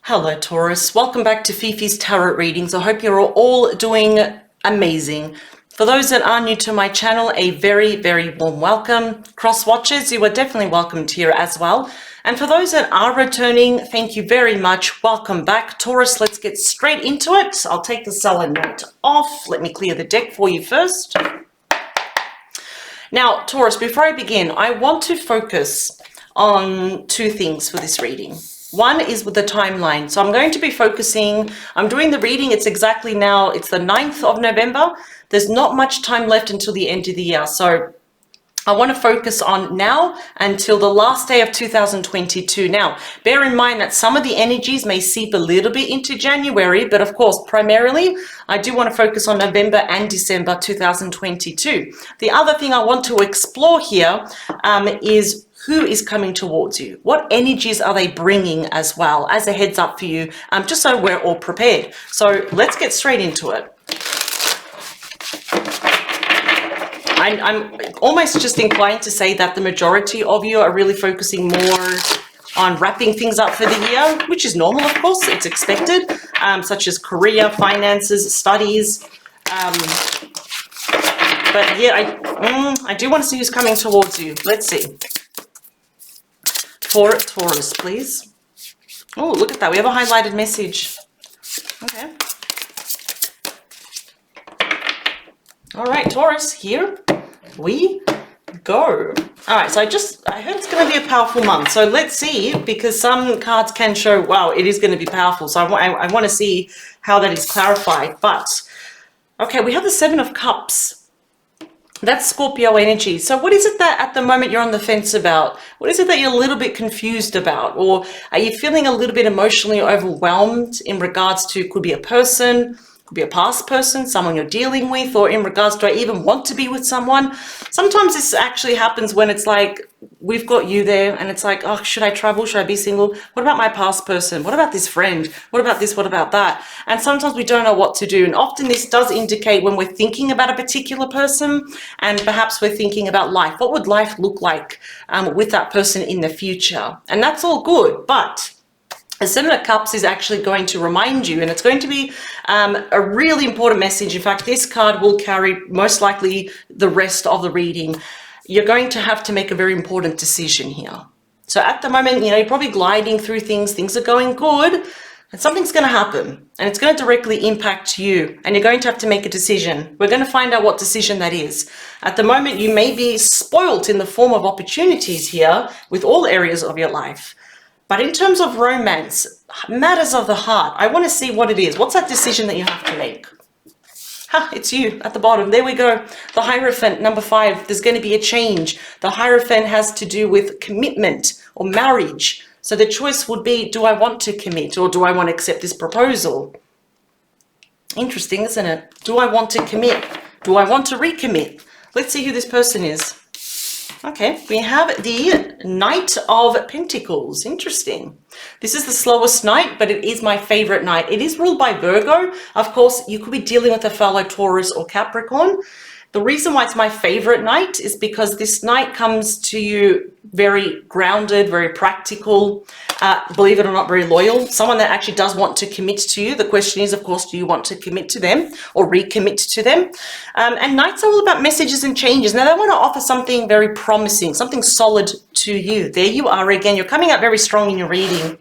Hello Taurus, welcome back to Fifi's Tarot Readings. I hope you're all doing amazing. For those that are new to my channel, a very, very warm welcome. Cross watchers, you are definitely welcomed here as well. And for those that are returning, thank you very much. Welcome back. Taurus, let's get straight into it. I'll take the selenite off. Let me clear the deck for you first. Now, Taurus, before I begin, I want to focus on two things for this reading. One is with the timeline. So I'm going to be focusing, I'm doing the reading, it's exactly now, it's the 9th of November. There's not much time left until the end of the year. So I want to focus on now until the last day of 2022. Now, bear in mind that some of the energies may seep a little bit into January, but of course, primarily, I do want to focus on November and December 2022. The other thing I want to explore here is who is coming towards you? What energies are they bringing as well, as a heads up for you, just so we're all prepared. So let's get straight into it. I'm almost just inclined to say that the majority of you are really focusing more on wrapping things up for the year, which is normal, of course, it's expected, such as career, finances, studies. But yeah, I do want to see who's coming towards you. Let's see. For Taurus, please. Oh, look at that. We have a highlighted message. Okay. All right, Taurus, here we go. All right, so I heard it's going to be a powerful month. So let's see, because some cards can show, wow, it is going to be powerful. So I want to see how that is clarified. But, okay, we have the Seven of Cups. That's Scorpio energy. So what is it that at the moment you're on the fence about? What is it that you're a little bit confused about? Or are you feeling a little bit emotionally overwhelmed in regards to, could be a person, could be a past person, someone you're dealing with, or in regards to, I even want to be with someone? Sometimes this actually happens when it's like, we've got you there and it's like, oh, should I travel? Should I be single? What about my past person? What about this friend? What about this? What about that? And sometimes we don't know what to do. And often this does indicate when we're thinking about a particular person and perhaps we're thinking about life. What would life look like with that person in the future? And that's all good. But the Seven of Cups is actually going to remind you, and it's going to be a really important message. In fact, this card will carry most likely the rest of the reading. You're going to have to make a very important decision here. So at the moment, you're probably gliding through things are going good, and something's going to happen, and it's going to directly impact you, and you're going to have to make a decision. We're going to find out what decision that is. At the moment, you may be spoilt in the form of opportunities here with all areas of your life. But in terms of romance, matters of the heart, I want to see what it is. What's that decision that you have to make? It's you at the bottom. There we go. The Hierophant, number 5. There's going to be a change. The Hierophant has to do with commitment or marriage. So the choice would be, do I want to commit or do I want to accept this proposal? Interesting, isn't it? Do I want to commit? Do I want to recommit? Let's see who this person is. Okay, we have the Knight of Pentacles. Interesting. This is the slowest knight, but it is my favorite knight. It is ruled by Virgo. Of course, you could be dealing with a fellow Taurus or Capricorn. The reason why it's my favorite knight is because this knight comes to you very grounded, very practical, believe it or not, very loyal, someone that actually does want to commit to you. The question is, of course, do you want to commit to them or recommit to them? And knights are all about messages and changes. Now, they want to offer something very promising, something solid to you. There you are again. You're coming out very strong in your reading.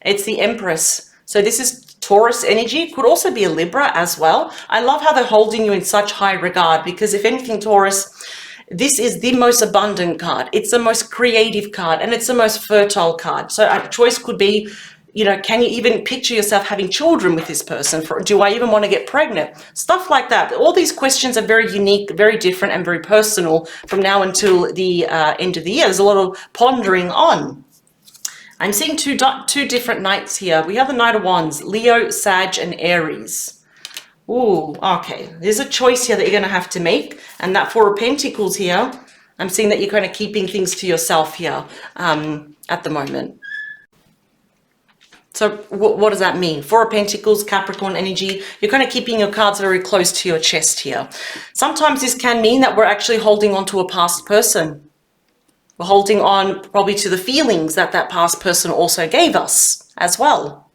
It's the Empress. So this is Taurus energy. Could also be a Libra as well. I love how they're holding you in such high regard because if anything, Taurus, this is the most abundant card. It's the most creative card and it's the most fertile card. So a choice could be, can you even picture yourself having children with this person? Do I even want to get pregnant? Stuff like that. All these questions are very unique, very different and very personal from now until the end of the year. There's a lot of pondering on. I'm seeing two different knights here. We have the Knight of Wands, Leo, Sag, and Aries. Ooh, okay. There's a choice here that you're going to have to make. And that Four of Pentacles here, I'm seeing that you're kind of keeping things to yourself here at the moment. So what does that mean? Four of Pentacles, Capricorn energy. You're kind of keeping your cards very close to your chest here. Sometimes this can mean that we're actually holding on to a past person. We're holding on probably to the feelings that that past person also gave us as well.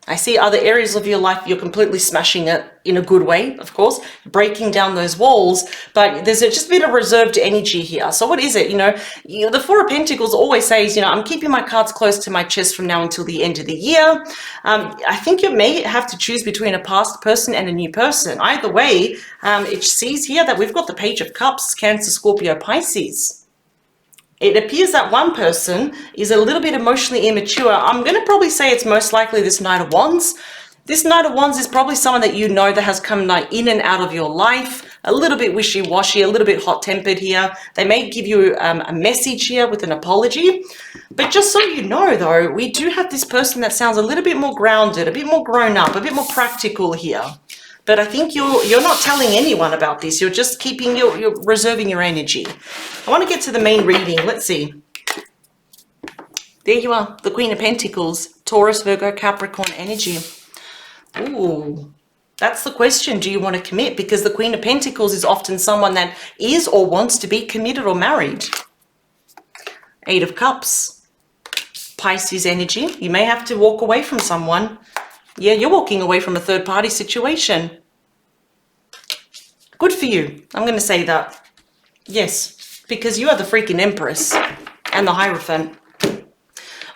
I see other areas of your life, you're completely smashing it in a good way, of course, breaking down those walls, but there's just a bit of reserved energy here. So what is it? The Four of Pentacles always says, I'm keeping my cards close to my chest from now until the end of the year. I think you may have to choose between a past person and a new person. Either way, it sees here that we've got the Page of Cups, Cancer, Scorpio, Pisces. It appears that one person is a little bit emotionally immature. I'm going to probably say it's most likely this Knight of Wands. This Knight of Wands is probably someone that you know that has come in and out of your life, a little bit wishy-washy, a little bit hot-tempered here. They may give you a message here with an apology. But just so you know, though, we do have this person that sounds a little bit more grounded, a bit more grown up, a bit more practical here. But I think you're not telling anyone about this. You're just you're reserving your energy. I want to get to the main reading. Let's see. There you are, the Queen of Pentacles, Taurus, Virgo, Capricorn energy. Ooh, that's the question. Do you want to commit? Because the Queen of Pentacles is often someone that is or wants to be committed or married. Eight of Cups, Pisces energy. You may have to walk away from someone. Yeah, you're walking away from a third-party situation. Good for you. I'm going to say that. Yes, because you are the freaking Empress and the Hierophant.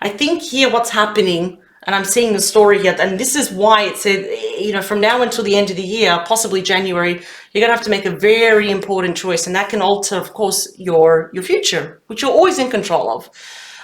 I think here what's happening, and I'm seeing the story here, and this is why it said, from now until the end of the year, possibly January, you're going to have to make a very important choice, and that can alter, of course, your future, which you're always in control of.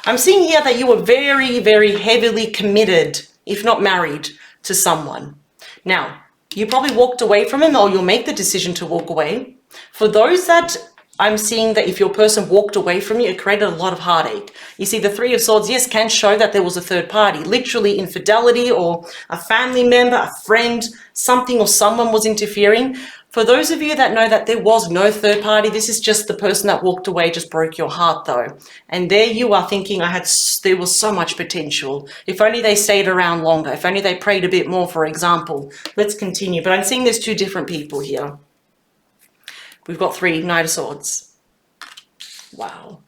I'm seeing here that you were very, very heavily committed, if not married, to someone. Now, you probably walked away from him, or you'll make the decision to walk away. For those that I'm seeing that if your person walked away from you, it created a lot of heartache. You see, the Three of Swords, yes, can show that there was a third party, literally infidelity or a family member, a friend, something or someone was interfering. For those of you that know that there was no third party, this is just the person that walked away, just broke your heart though. And there you are thinking, there was so much potential. If only they stayed around longer, if only they prayed a bit more, for example. Let's continue. But I'm seeing there's two different people here. We've got three Knight of Swords. Wow.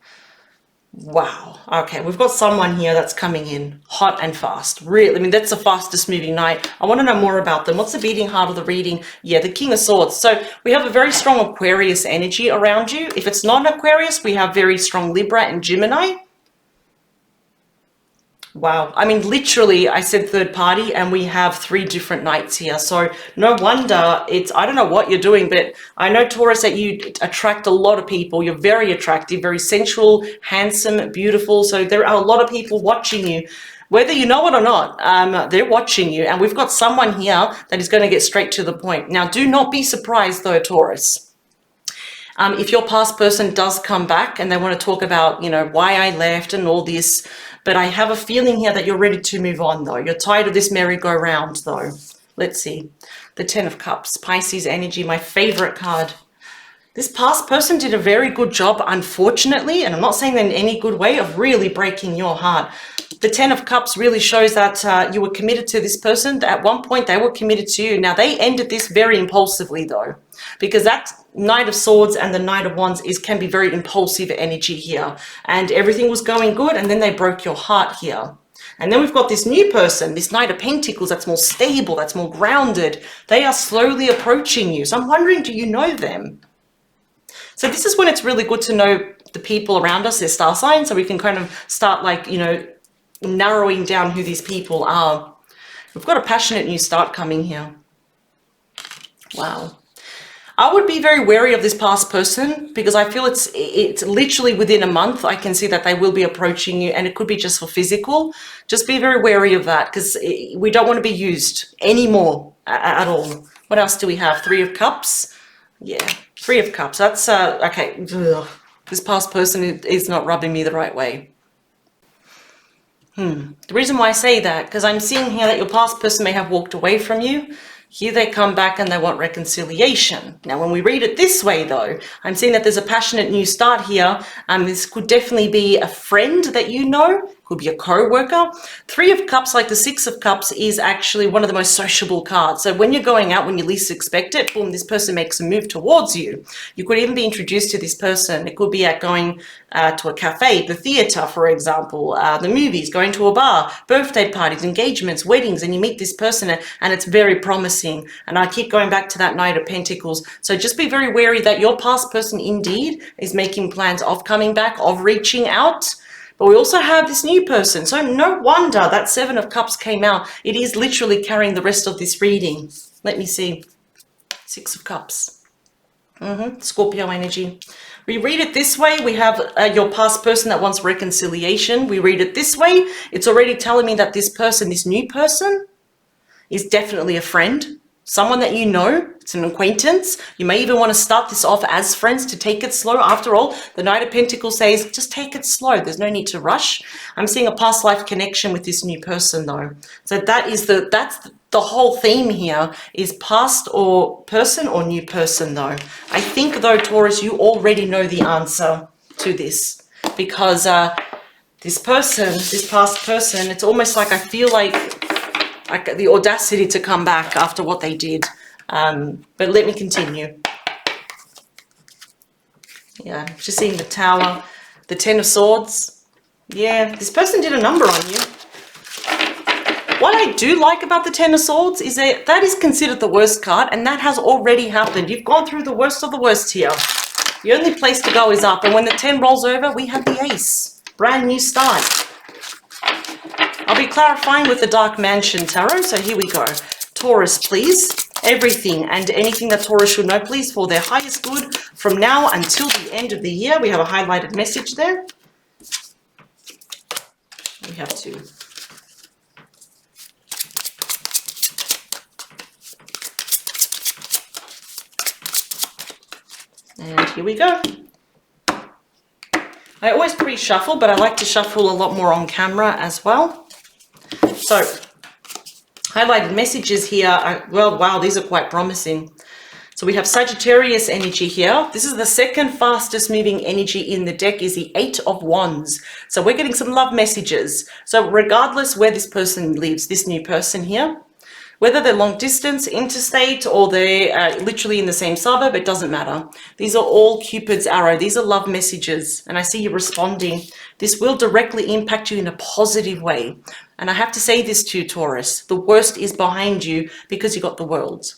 Wow. Okay, we've got someone here that's coming in hot and fast. Really, that's the fastest moving knight. I want to know more about them. What's the beating heart of the reading? Yeah, the King of Swords. So we have a very strong Aquarius energy around you. If it's not an Aquarius, we have very strong Libra and Gemini. Wow. Literally, I said third party, and we have three different knights here. So no wonder I don't know what you're doing, but I know, Taurus, that you attract a lot of people. You're very attractive, very sensual, handsome, beautiful. So there are a lot of people watching you. Whether you know it or not, they're watching you. And we've got someone here that is going to get straight to the point. Now, do not be surprised, though, Taurus. If your past person does come back and they want to talk about, why I left and all this, but I have a feeling here that you're ready to move on, though. You're tired of this merry-go-round, though. Let's see. The Ten of Cups, Pisces energy, my favorite card. This past person did a very good job, unfortunately, and I'm not saying that in any good way, of really breaking your heart. The Ten of Cups really shows that you were committed to this person. At one point, they were committed to you. Now, they ended this very impulsively, though, because that Knight of Swords and the Knight of Wands can be very impulsive energy here. And everything was going good, and then they broke your heart here. And then we've got this new person, this Knight of Pentacles, that's more stable, that's more grounded. They are slowly approaching you. So I'm wondering, do you know them? So this is when it's really good to know the people around us, their star signs, so we can kind of start narrowing down who these people are. We've got a passionate new start coming here. Wow. I would be very wary of this past person because I feel it's literally within a month. I can see that they will be approaching you, and it could be just for physical. Just be very wary of that because we don't want to be used anymore at all. What else do we have? Three of Cups. Yeah, Three of Cups. That's okay. Ugh. This past person is not rubbing me the right way. The reason why I say that, because I'm seeing here that your past person may have walked away from you. Here they come back and they want reconciliation. Now, when we read it this way, though, I'm seeing that there's a passionate new start here. This could definitely be a friend that you know. could be a co-worker. Three of Cups, like the Six of Cups, is actually one of the most sociable cards. So when you're going out, when you least expect it, boom, this person makes a move towards you. You could even be introduced to this person. It could be at going to a cafe, the theater, for example, the movies, going to a bar, birthday parties, engagements, weddings, and you meet this person and it's very promising. And I keep going back to that Knight of Pentacles. So just be very wary that your past person indeed is making plans of coming back, of reaching out. But we also have this new person. So no wonder that Seven of Cups came out. It is literally carrying the rest of this reading. Let me see. Six of Cups. Scorpio energy. We read it this way. We have your past person that wants reconciliation. We read it this way. It's already telling me that this person, this new person, is definitely a friend. Someone that you know. It's an acquaintance. You may even want to start this off as friends to take it slow. After all, the Knight of Pentacles says, just take it slow. There's no need to rush. I'm seeing a past life connection with this new person though. So that's the whole theme here, is past or person or new person though. I think though, Taurus, you already know the answer to this, because this person, this past person, it's almost like I feel like the audacity to come back after what they did. But let me continue. Yeah, just seeing the Tower, the Ten of Swords. Yeah, this person did a number on you. What I do like about the Ten of Swords is that is considered the worst card, and that has already happened. You've gone through the worst of the worst here. The only place to go is up, and when the 10 rolls over, we have the Ace. Brand new start. I'll be clarifying with the Dark Mansion Tarot, so here we go. Taurus, please. Everything and anything that Taurus should know, please, for their highest good from now until the end of the year. We have a highlighted message there. We have two. And here we go. I always pre-shuffle, but I like to shuffle a lot more on camera as well. So, highlighted messages here. Well, wow, these are quite promising. So we have Sagittarius energy here. This is the second fastest moving energy in the deck, is the Eight of Wands. So we're getting some love messages. So regardless where this person lives, this new person here, whether they're long distance, interstate, or they're literally in the same suburb, it doesn't matter. These are all Cupid's arrow. These are love messages. And I see you responding. This will directly impact you in a positive way. And I have to say this to you, Taurus. The worst is behind you because you got the World.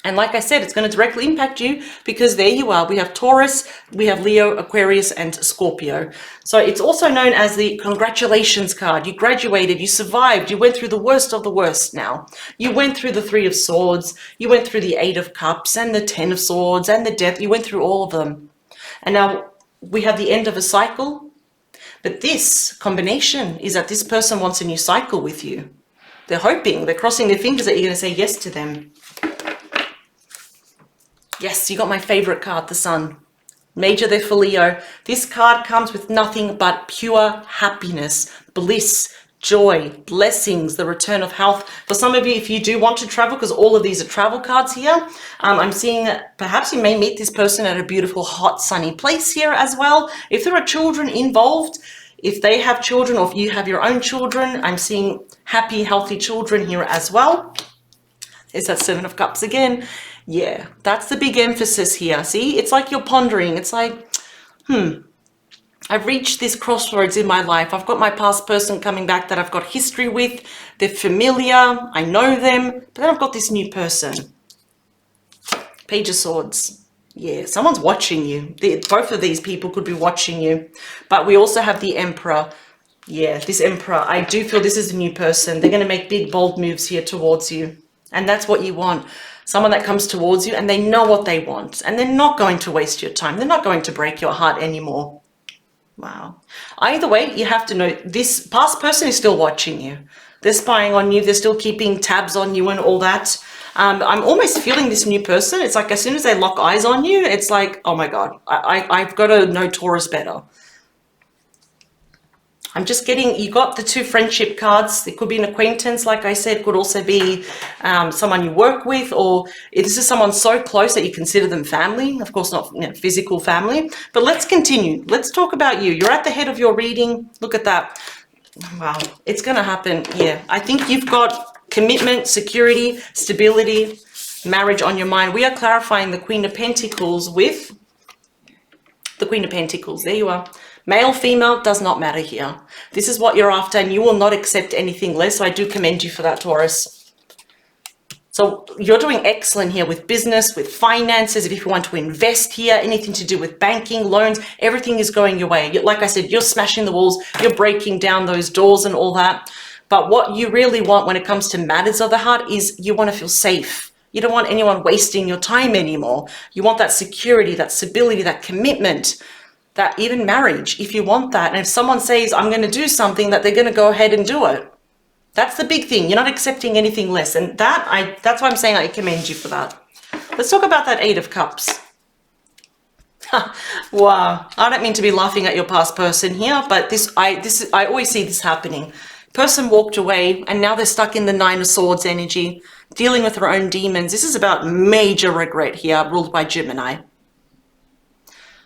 And like I said, it's going to directly impact you because there you are. We have Taurus, we have Leo, Aquarius, and Scorpio. So it's also known as the congratulations card. You graduated, you survived, you went through the worst of the worst now. You went through the Three of Swords, you went through the Eight of Cups, and the Ten of Swords, and the Death. You went through all of them. And now we have the end of a cycle. But this combination is that this person wants a new cycle with you. They're hoping, they're crossing their fingers that you're going to say yes to them. Yes, you got my favorite card, the Sun. Major there for Leo. This card comes with nothing but pure happiness, bliss, joy, blessings, the return of health. For some of you, if you do want to travel, because all of these are travel cards here, I'm seeing perhaps you may meet this person at a beautiful, hot, sunny place here as well. If there are children involved, if they have children or if you have your own children, I'm seeing happy, healthy children here as well. There's that Seven of Cups again. Yeah, that's the big emphasis here. See, it's like you're pondering. It's like, I've reached this crossroads in my life. I've got my past person coming back that I've got history with. They're familiar. I know them. But then I've got this new person. Page of Swords. Yeah, someone's watching you. Both of these people could be watching you. But we also have the Emperor. Yeah, this Emperor. I do feel this is a new person. They're going to make big, bold moves here towards you. And that's what you want. Someone that comes towards you and they know what they want. And they're not going to waste your time. They're not going to break your heart anymore. Wow. Either way, you have to know this past person is still watching you. They're spying on you. They're still keeping tabs on you and all that. I'm almost feeling this new person. It's like as soon as they lock eyes on you, it's like, oh my God, I've got to know Taurus better. I'm just getting, you got the two friendship cards. It could be an acquaintance, like I said, could also be someone you work with, or this is someone so close that you consider them family. Of course, not physical family. But let's continue. Let's talk about you. You're at the head of your reading. Look at that. Wow, it's going to happen. Yeah, I think you've got commitment, security, stability, marriage on your mind. We are clarifying the Queen of Pentacles with the Queen of Pentacles. There you are. Male, female, does not matter here. This is what you're after, and you will not accept anything less. So I do commend you for that, Taurus. So you're doing excellent here with business, with finances. If you want to invest here, anything to do with banking, loans, everything is going your way. Like I said, you're smashing the walls, you're breaking down those doors and all that. But what you really want when it comes to matters of the heart is you want to feel safe. You don't want anyone wasting your time anymore. You want that security, that stability, that commitment, that even marriage, if you want that. And if someone says, I'm going to do something, that they're going to go ahead and do it. That's the big thing. You're not accepting anything less. And that's why I'm saying I commend you for that. Let's talk about that Eight of Cups. Wow. I don't mean to be laughing at your past person here, but I always see this happening. Person walked away and now they're stuck in the Nine of Swords energy, dealing with their own demons. This is about major regret here, ruled by Gemini.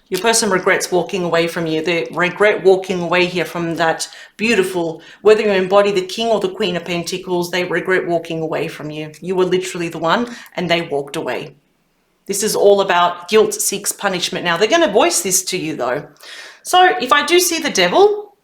Your person regrets walking away from you. They regret walking away here from that beautiful, whether you embody the King or the Queen of Pentacles, they regret walking away from you. You were literally the one and they walked away. This is all about guilt seeks punishment. Now, they're going to voice this to you though. So if I do see the devil,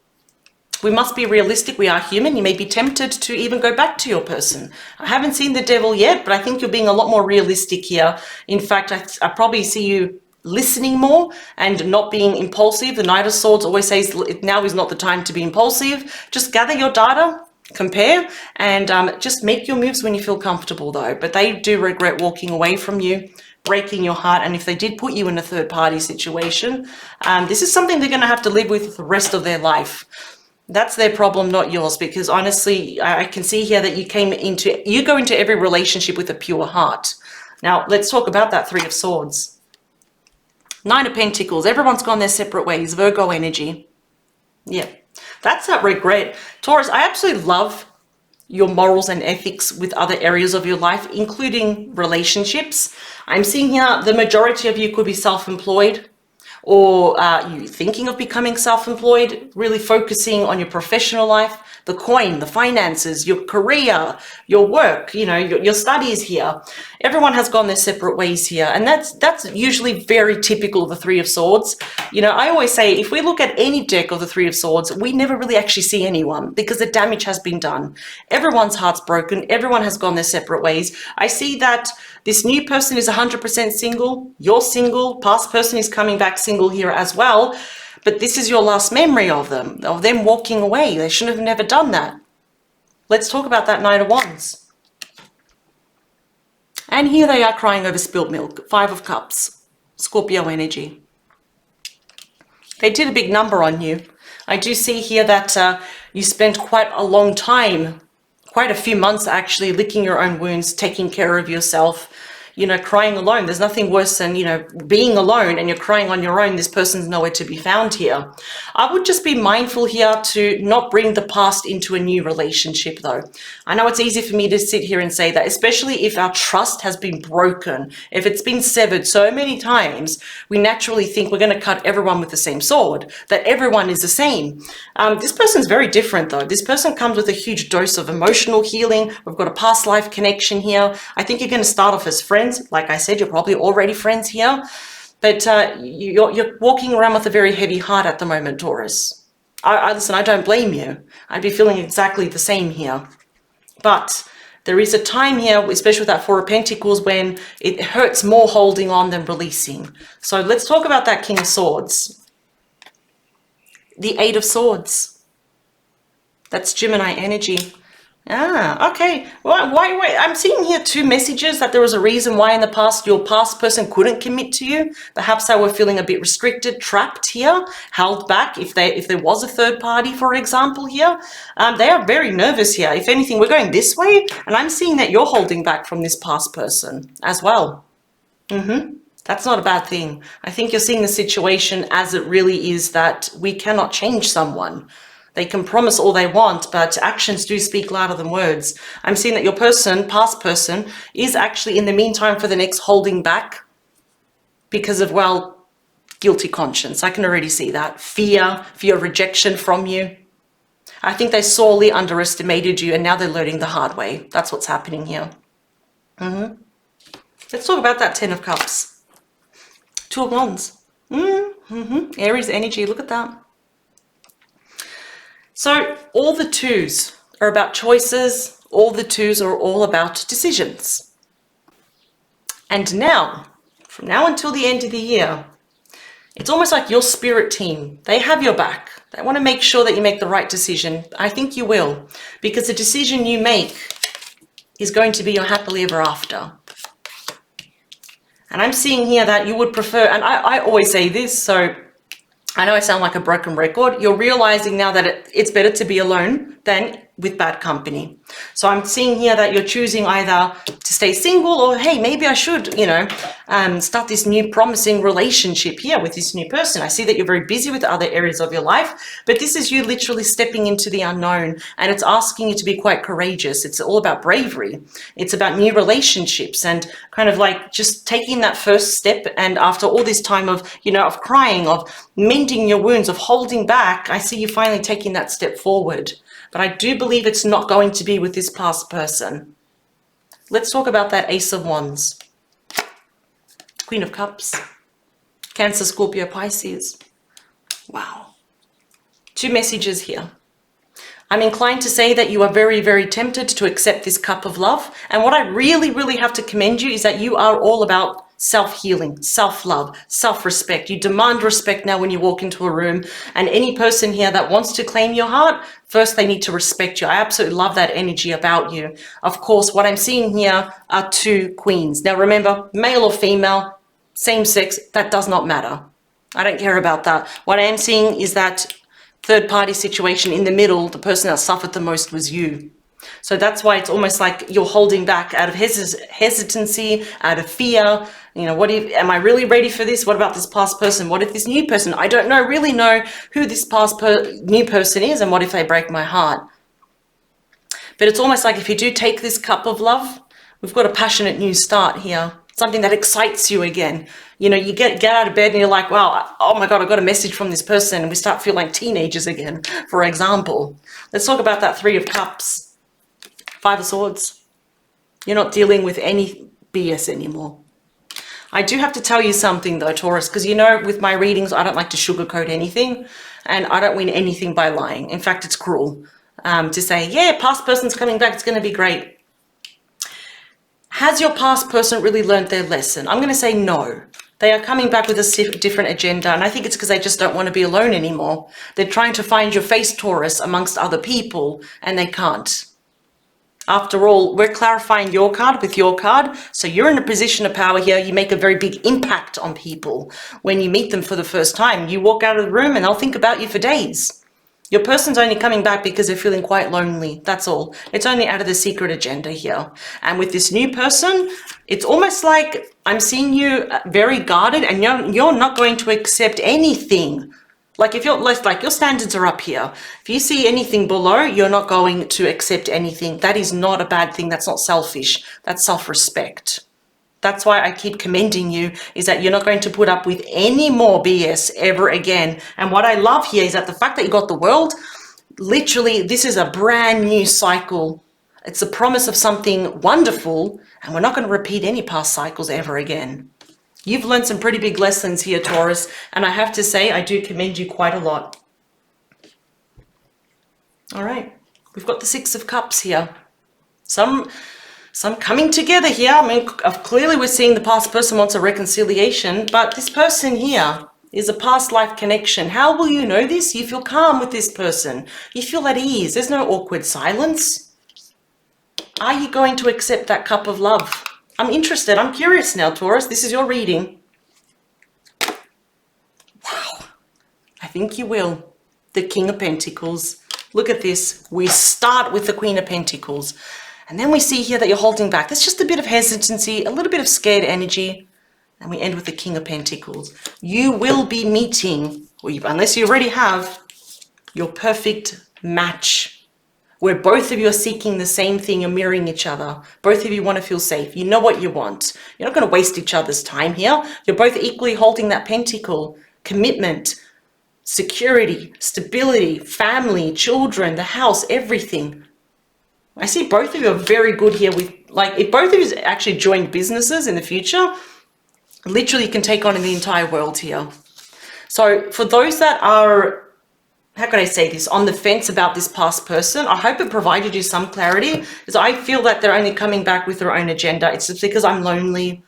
we must be realistic. We are human. You may be tempted to even go back to your person. I haven't seen the devil yet, but I think you're being a lot more realistic here. In fact, I probably see you listening more and not being impulsive. The Knight of Swords always says now is not the time to be impulsive. Just gather your data, compare, and just make your moves when you feel comfortable though. But they do regret walking away from you, breaking your heart. And if they did put you in a third party situation, this is something they're going to have to live with the rest of their life. That's their problem, not yours, because honestly, I can see here that you go into every relationship with a pure heart. Now, let's talk about that Three of Swords. Nine of Pentacles. Everyone's gone their separate ways. Virgo energy. Yeah, that's that regret. Taurus, I absolutely love your morals and ethics with other areas of your life, including relationships. I'm seeing here the majority of you could be self-employed, or you thinking of becoming self-employed, really focusing on your professional life, the coin, the finances, your career, your work, your studies here. Everyone has gone their separate ways here. And that's usually very typical of the Three of Swords. I always say, if we look at any deck of the Three of Swords, we never really actually see anyone because the damage has been done. Everyone's heart's broken. Everyone has gone their separate ways. I see that this new person is 100% single. You're single. Past person is coming back single here as well. But this is your last memory of them walking away. They shouldn't have never done that. Let's talk about that Knight of Wands. And here they are crying over spilled milk. Five of Cups. Scorpio energy. They did a big number on you. I do see here that you spent quite a long time, quite a few months actually, licking your own wounds, taking care of yourself, crying alone. There's nothing worse than, being alone and you're crying on your own. This person's nowhere to be found here. I would just be mindful here to not bring the past into a new relationship though. I know it's easy for me to sit here and say that, especially if our trust has been broken, if it's been severed so many times, we naturally think we're going to cut everyone with the same sword, that everyone is the same. This person's very different though. This person comes with a huge dose of emotional healing. We've got a past life connection here. I think you're going to start off as friends. Like I said, you're probably already friends here, but you're walking around with a very heavy heart at the moment, Taurus. Listen, I don't blame you. I'd be feeling exactly the same here. But there is a time here, especially with that Four of Pentacles, when it hurts more holding on than releasing. So let's talk about that King of Swords. The Eight of Swords. That's Gemini energy. Okay. Well, wait. I'm seeing here two messages that there was a reason why in the past your past person couldn't commit to you. Perhaps they were feeling a bit restricted, trapped here, held back. If there was a third party, for example, here, they are very nervous here. If anything, we're going this way, and I'm seeing that you're holding back from this past person as well. That's not a bad thing. I think you're seeing the situation as it really is, that we cannot change someone. They can promise all they want, but actions do speak louder than words. I'm seeing that your person, past person, is actually in the meantime for the next holding back because of, well, guilty conscience. I can already see that. Fear of rejection from you. I think they sorely underestimated you and now they're learning the hard way. That's what's happening here. Let's talk about that 10 of Cups. 2 of Wands. Aries energy, look at that. So all the 2s are about choices. All the 2s are all about decisions. And now, from now until the end of the year, it's almost like your spirit team. They have your back. They want to make sure that you make the right decision. I think you will, because the decision you make is going to be your happily ever after. And I'm seeing here that you would prefer, and I always say this, so I know I sound like a broken record. You're realizing now that it's better to be alone than with bad company. So I'm seeing here that you're choosing either to stay single or, hey, maybe I should, start this new promising relationship here with this new person. I see that you're very busy with other areas of your life, but this is you literally stepping into the unknown, and it's asking you to be quite courageous. It's all about bravery. It's about new relationships and kind of like just taking that first step. And after all this time of, of crying, of mending your wounds, of holding back, I see you finally taking that step forward. But I do believe it's not going to be with this past person. Let's talk about that Ace of Wands. Queen of Cups. Cancer, Scorpio, Pisces. Wow. 2 messages here. I'm inclined to say that you are very, very tempted to accept this cup of love. And what I really, really have to commend you is that you are all about self-healing, self-love, self-respect. You demand respect now when you walk into a room. And any person here that wants to claim your heart, first they need to respect you. I absolutely love that energy about you. Of course, what I'm seeing here are 2 queens. Now remember, male or female, same sex, that does not matter. I don't care about that. What I am seeing is that third-party situation in the middle. The person that suffered the most was you. So that's why it's almost like you're holding back out of hesitancy, out of fear. What if, am I really ready for this? What about this past person? What if this new person, I don't really know who this new person is, and what if they break my heart? But it's almost like if you do take this cup of love, we've got a passionate new start here. Something that excites you again. You get out of bed and you're like, wow, oh my God, I got a message from this person. And we start feeling like teenagers again, for example. Let's talk about that 3 of Cups. 5 of Swords. You're not dealing with any BS anymore. I do have to tell you something though, Taurus, because with my readings, I don't like to sugarcoat anything, and I don't win anything by lying. In fact, it's cruel to say, yeah, past person's coming back, it's going to be great. Has your past person really learned their lesson? I'm going to say no. They are coming back with a different agenda, and I think it's because they just don't want to be alone anymore. They're trying to find your face, Taurus, amongst other people, and they can't. After all, we're clarifying your card with your card, so you're in a position of power here. You make a very big impact on people. When you meet them for the first time, you walk out of the room and they'll think about you for days. Your person's only coming back because they're feeling quite lonely. That's all. It's only out of the secret agenda here. And with this new person, it's almost like I'm seeing you very guarded, and you're not going to accept anything. Like if your standards are up here. If you see anything below, you're not going to accept anything. That is not a bad thing. That's not selfish. That's self-respect. That's why I keep commending you, is that you're not going to put up with any more BS ever again. And what I love here is that the fact that you got the World, literally, this is a brand new cycle. It's a promise of something wonderful, and we're not going to repeat any past cycles ever again. You've learned some pretty big lessons here, Taurus, and I have to say, I do commend you quite a lot. All right, we've got the 6 of Cups here. Some coming together here. I mean, clearly we're seeing the past person wants a reconciliation, but this person here is a past life connection. How will you know this? You feel calm with this person. You feel at ease. There's no awkward silence. Are you going to accept that cup of love? I'm interested. I'm curious now, Taurus. This is your reading. Wow. I think you will. The King of Pentacles. Look at this. We start with the Queen of Pentacles. And then we see here that you're holding back. There's just a bit of hesitancy, a little bit of scared energy. And we end with the King of Pentacles. You will be meeting, unless you already have, your perfect match, where both of you are seeking the same thing and mirroring each other. Both of you want to feel safe. You know what you want. You're not going to waste each other's time here. You're both equally holding that pentacle, commitment, security, stability, family, children, the house, everything. I see both of you are very good here with, like, if both of you actually join businesses in the future, literally you can take on the entire world here. So for those that are, how can I say this, on the fence about this past person, I hope it provided you some clarity, because I feel that they're only coming back with their own agenda. It's just because I'm lonely.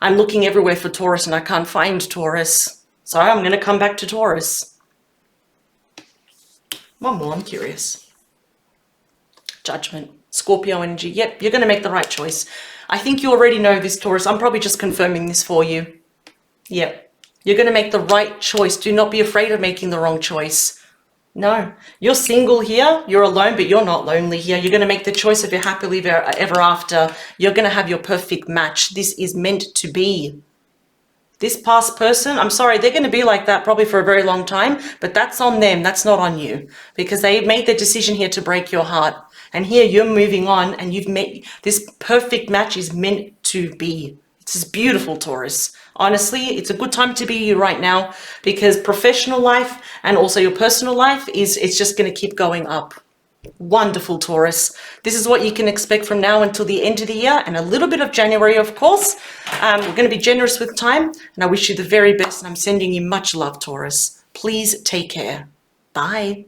I'm looking everywhere for Taurus and I can't find Taurus. So I'm going to come back to Taurus. One more, I'm curious. Judgment, Scorpio energy. Yep, you're going to make the right choice. I think you already know this, Taurus. I'm probably just confirming this for you. Yep, you're going to make the right choice. Do not be afraid of making the wrong choice. No, you're single here. You're alone, but you're not lonely here. You're going to make the choice of your happily ever after. You're going to have your perfect match. This is meant to be. This past person, I'm sorry, they're going to be like that probably for a very long time, but that's on them. That's not on you, because they made the decision here to break your heart. And here you're moving on, and you've made this perfect match is meant to be. It's just beautiful, Taurus. Honestly, it's a good time to be you right now, because professional life and also your personal life it's just going to keep going up. Wonderful, Taurus. This is what you can expect from now until the end of the year, and a little bit of January, of course. We're going to be generous with time, and I wish you the very best, and I'm sending you much love, Taurus. Please take care. Bye.